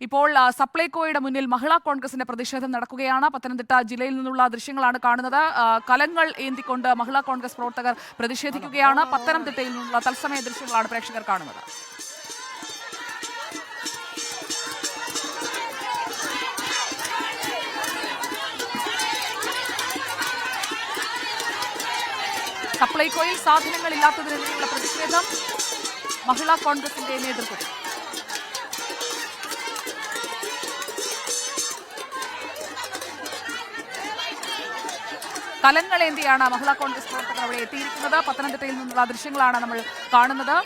ഇപ്പോൾ സപ്ലൈകോയുടെ മുന്നിൽ മഹിളാ കോൺഗ്രസിന്റെ പ്രതിഷേധം നടക്കുകയാണ്. പത്തനംതിട്ട ജില്ലയിൽ നിന്നുള്ള ദൃശ്യങ്ങളാണ് കാണുന്നത്. കലങ്ങൾ ഏന്തിക്കൊണ്ട് മഹിളാ കോൺഗ്രസ് പ്രവർത്തകർ പ്രതിഷേധിക്കുകയാണ്. പത്തനംതിട്ടയിൽ നിന്നുള്ള തത്സമയ ദൃശ്യങ്ങളാണ് പ്രേക്ഷകർ കാണുന്നത്. സപ്ലൈകോയിൽ സാധനങ്ങൾ ഇല്ലാത്തതിനെതിരെയുള്ള പ്രതിഷേധം മഹിളാ കോൺഗ്രസിന്റെ നേതൃത്വത്തിൽ. കലങ്ങളേന്തിയാണ് മഹിളാ കോൺഗ്രസ് പ്രവർത്തകർ അവിടെ എത്തിയിരിക്കുന്നത്. പത്തനംതിട്ടയിൽ നിന്നുള്ള ദൃശ്യങ്ങളാണ് നമ്മൾ കാണുന്നത്.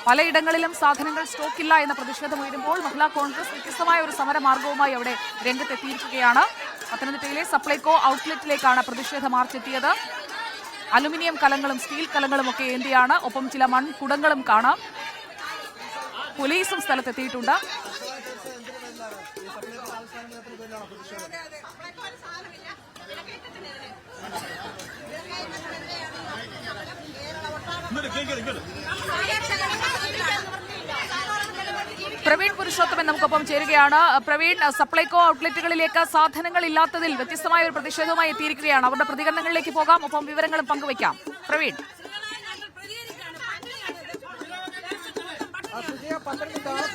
പലയിടങ്ങളിലും സാധനങ്ങൾ സ്റ്റോക്കില്ല എന്ന പ്രതിഷേധം ഉയരുമ്പോൾ മഹിളാ കോൺഗ്രസ് വ്യത്യസ്തമായ ഒരു സമരമാർഗവുമായി അവിടെ രംഗത്തെത്തിയിരിക്കുകയാണ്. പത്തനംതിട്ടയിലെ സപ്ലൈകോ ഔട്ട്ലെറ്റിലേക്കാണ് പ്രതിഷേധ മാർച്ച് എത്തിയത്. അലുമിനിയം കലങ്ങളും സ്റ്റീൽ കലങ്ങളും ഒക്കെ ഏന്തിയാണ്. ഒപ്പം ചില മൺകുടങ്ങളും കാണാം. പോലീസും സ്ഥലത്തെത്തിയിട്ടുണ്ട്. പ്രവീൺ പുരുഷോത്തമൻ നമുക്കൊപ്പം ചേരുകയാണ്. പ്രവീൺ, സപ്ലൈകോ ഔട്ട്ലെറ്റുകളിലേക്ക് സാധനങ്ങൾ ഇല്ലാത്തതിൽ വ്യത്യസ്തമായ ഒരു പ്രതിഷേധവുമായി എത്തിയിരിക്കുകയാണ്. അവരുടെ പ്രതികരണങ്ങളിലേക്ക് പോകാം, ഒപ്പം വിവരങ്ങളും പങ്കുവയ്ക്കാം. പ്രവീൺ.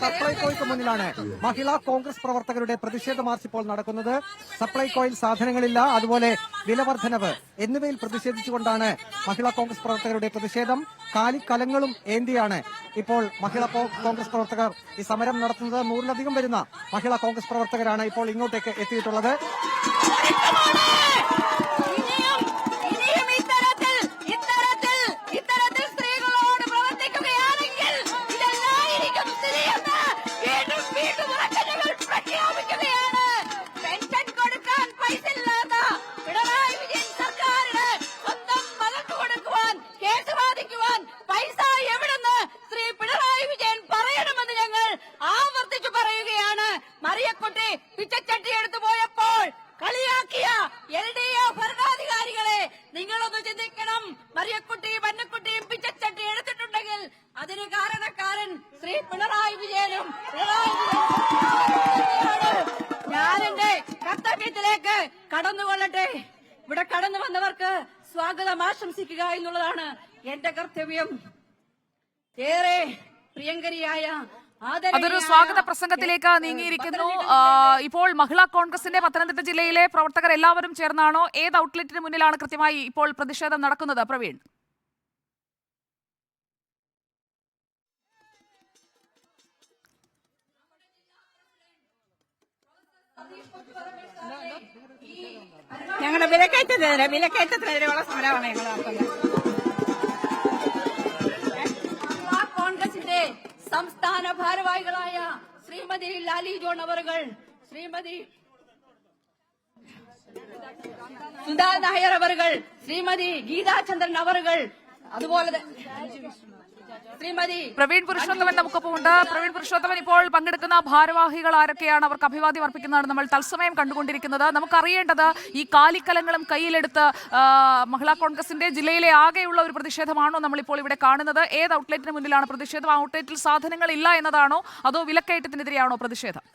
സപ്ലൈകോയ്ക്ക് മുന്നിലാണ് മഹിളാ കോൺഗ്രസ് പ്രവർത്തകരുടെ പ്രതിഷേധ മാർച്ച് ഇപ്പോൾ നടക്കുന്നത്. സപ്ലൈകോയിൽ സാധനങ്ങളില്ല, അതുപോലെ വിലവർദ്ധനവ് എന്നിവയിൽ പ്രതിഷേധിച്ചുകൊണ്ടാണ് മഹിളാ കോൺഗ്രസ് പ്രവർത്തകരുടെ പ്രതിഷേധം. കാലിക്കലങ്ങളും ഏന്തിയാണ് ഇപ്പോൾ മഹിളാ കോൺഗ്രസ് പ്രവർത്തകർ ഈ സമരം നടത്തുന്നത്. 100-ലധികം വരുന്ന മഹിളാ കോൺഗ്രസ് പ്രവർത്തകരാണ് ഇപ്പോൾ ഇങ്ങോട്ടേക്ക് എത്തിയിട്ടുള്ളത്. നിങ്ങളൊന്ന് ചിന്തിക്കണം. മറിയക്കുട്ടിയും മന്നക്കുട്ടിയും പിച്ചച്ചട്ടി എടുത്തിട്ടുണ്ടെങ്കിൽ അതിന് കാരണക്കാരൻ ശ്രീ പിണറായി വിജയനും ഞാൻ എന്റെ കർത്തവ്യത്തിലേക്ക് കടന്നുകൊള്ളട്ടെ. ഇവിടെ കടന്നു വന്നവർക്ക് സ്വാഗതം ആശംസിക്കുക എന്നുള്ളതാണ് എന്റെ കർത്തവ്യം. ഏറെ പ്രിയങ്കരിയായ അതൊരു സ്വാഗത പ്രസംഗത്തിലേക്ക് നീങ്ങിയിരിക്കുന്നു. ഇപ്പോൾ മഹിളാ കോൺഗ്രസിന്റെ പത്തനംതിട്ട ജില്ലയിലെ പ്രവർത്തകർ എല്ലാവരും ചേർന്നാണോ? ഏത് ഔട്ട്ലെറ്റിന് മുന്നിലാണ് കൃത്യമായി ഇപ്പോൾ പ്രതിഷേധം നടക്കുന്നത്? പ്രവീൺ. ഞങ്ങളുടെ വിലക്കയറ്റത്തിനെതിരെയുള്ള സമരമാണ് ഞങ്ങൾ നടത്തുന്നത്. കോൺഗ്രസിന്റെ സംസ്ഥാന ഭാരവാഹികളായ ശ്രീമതി ലാലി ജോൺ അവറുകൾ, ശ്രീമതി സുധാ നായർ അവറുകൾ, ശ്രീമതി ഗീതാചന്ദ്രൻ അവറുകൾ, അതുപോലെ ശ്രീമതി പ്രവീൺ പുരുഷോത്തമൻ നമുക്കൊപ്പമുണ്ട്. പ്രവീൺ പുരുഷോത്തമൻ, ഇപ്പോൾ പങ്കെടുക്കുന്ന ഭാരവാഹികൾ ആരൊക്കെയാണ്? അവർക്ക് അഭിവാദ്യം അർപ്പിക്കുന്നതാണ് നമ്മൾ തത്സമയം കണ്ടുകൊണ്ടിരിക്കുന്നത്. നമുക്കറിയേണ്ടത് ഈ കാലിക്കലങ്ങളും കയ്യിലെടുത്ത് മഹിളാ കോൺഗ്രസിന്റെ ജില്ലയിലെ ആകെയുള്ള ഒരു പ്രതിഷേധമാണോ നമ്മളിപ്പോൾ ഇവിടെ കാണുന്നത്? ഏത് ഔട്ട്ലെറ്റിന് മുന്നിലാണ് പ്രതിഷേധം? ആ ഔട്ട്ലെറ്റിൽ സാധനങ്ങൾ ഇല്ല എന്നതാണോ, അതോ വിലക്കയറ്റത്തിനെതിരെയാണോ പ്രതിഷേധം?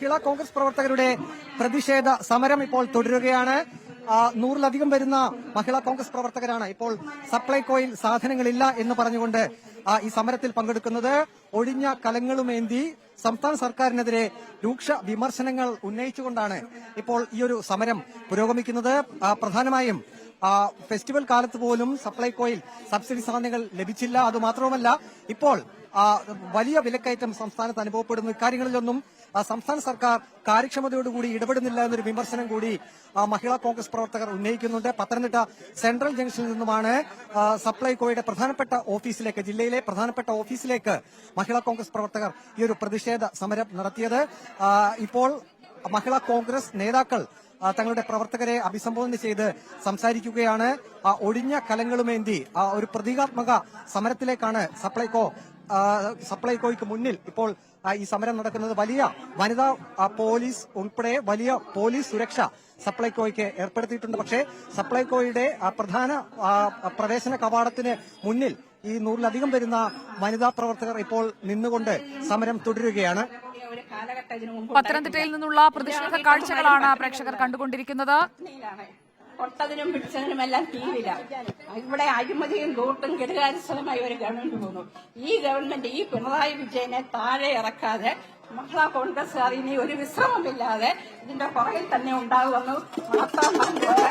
മഹിളാ കോൺഗ്രസ് പ്രവർത്തകരുടെ പ്രതിഷേധ സമരം ഇപ്പോൾ തുടരുകയാണ്. 100-ലധികം വരുന്ന മഹിളാ കോൺഗ്രസ് പ്രവർത്തകരാണ് ഇപ്പോൾ സപ്ലൈകോയിൽ സാധനങ്ങളില്ല എന്ന് പറഞ്ഞുകൊണ്ട് ഈ സമരത്തിൽ പങ്കെടുക്കുന്നത്. ഒഴിഞ്ഞ കലങ്ങളുമേന്തി സംസ്ഥാന സർക്കാരിനെതിരെ രൂക്ഷ വിമർശനങ്ങൾ ഉന്നയിച്ചുകൊണ്ടാണ് ഇപ്പോൾ ഈ ഒരു സമരം പുരോഗമിക്കുന്നത്. പ്രധാനമായും ഫെസ്റ്റിവൽ കാലത്ത് പോലും സപ്ലൈകോയിൽ സബ്സിഡി സാധനങ്ങൾ ലഭിച്ചില്ല. അതുമാത്രവുമല്ല, ഇപ്പോൾ വലിയ വിലക്കയറ്റം സംസ്ഥാനത്ത് അനുഭവപ്പെടുന്നു. ഇക്കാര്യങ്ങളിലൊന്നും സംസ്ഥാന സർക്കാർ കാര്യക്ഷമതയോടുകൂടി ഇടപെടുന്നില്ല എന്നൊരു വിമർശനം കൂടി മഹിളാ കോൺഗ്രസ് പ്രവർത്തകർ ഉന്നയിക്കുന്നുണ്ട്. പത്തനംതിട്ട സെൻട്രൽ ജംഗ്ഷനിൽ നിന്നുമാണ് സപ്ലൈകോയുടെ പ്രധാനപ്പെട്ട ഓഫീസിലേക്ക്, ജില്ലയിലെ പ്രധാനപ്പെട്ട ഓഫീസിലേക്ക് മഹിളാ കോൺഗ്രസ് പ്രവർത്തകർ ഈ ഒരു പ്രതിഷേധ സമരം നടത്തിയത്. ഇപ്പോൾ മഹിളാ കോൺഗ്രസ് നേതാക്കൾ തങ്ങളുടെ പ്രവർത്തകരെ അഭിസംബോധന ചെയ്ത് സംസാരിക്കുകയാണ്. ഒടിഞ്ഞ കലങ്ങളുമേന്തി ഒരു പ്രതീകാത്മക സമരത്തിലേക്കാണ് സപ്ലൈകോയ്ക്ക് മുന്നിൽ ഇപ്പോൾ ഈ സമരം നടക്കുന്നത്. വലിയ വനിതാ പോലീസ് ഉൾപ്പെടെ വലിയ പോലീസ് സുരക്ഷ സപ്ലൈകോയ്ക്ക് ഏർപ്പെടുത്തിയിട്ടുണ്ട്. പക്ഷേ സപ്ലൈകോയുടെ പ്രധാന പ്രവേശന കവാടത്തിന് മുന്നിൽ ഈ 100-ലധികം വരുന്ന വനിതാ പ്രവർത്തകർ ഇപ്പോൾ നിന്നുകൊണ്ട് സമരം തുടരുകയാണ്. പത്തനംതിട്ടയിൽ നിന്നുള്ള പ്രതിഷേധ കാഴ്ചകളാണ് പ്രേക്ഷകർ കണ്ടുകൊണ്ടിരിക്കുന്നത്. തൊട്ടതിനും പിടിച്ചതിനുമെല്ലാം തീവില്ല. ഇവിടെ അഴിമതിയും കൂട്ടും കെടുകാര്യസ്ഥലമായി ഒരു ഗവൺമെന്റ് പോകുന്നു. ഈ ഗവൺമെന്റ് ഈ പിണറായി വിജയനെ താഴെ ഇറക്കാതെ മഹിളാ കോൺഗ്രസ്സുകാർ ഇനി ഒരു വിശ്രമമില്ലാതെ ഇതിന്റെ പുറകിൽ തന്നെ ഉണ്ടാകുമെന്ന് മാത്രം പറഞ്ഞുകൊണ്ട്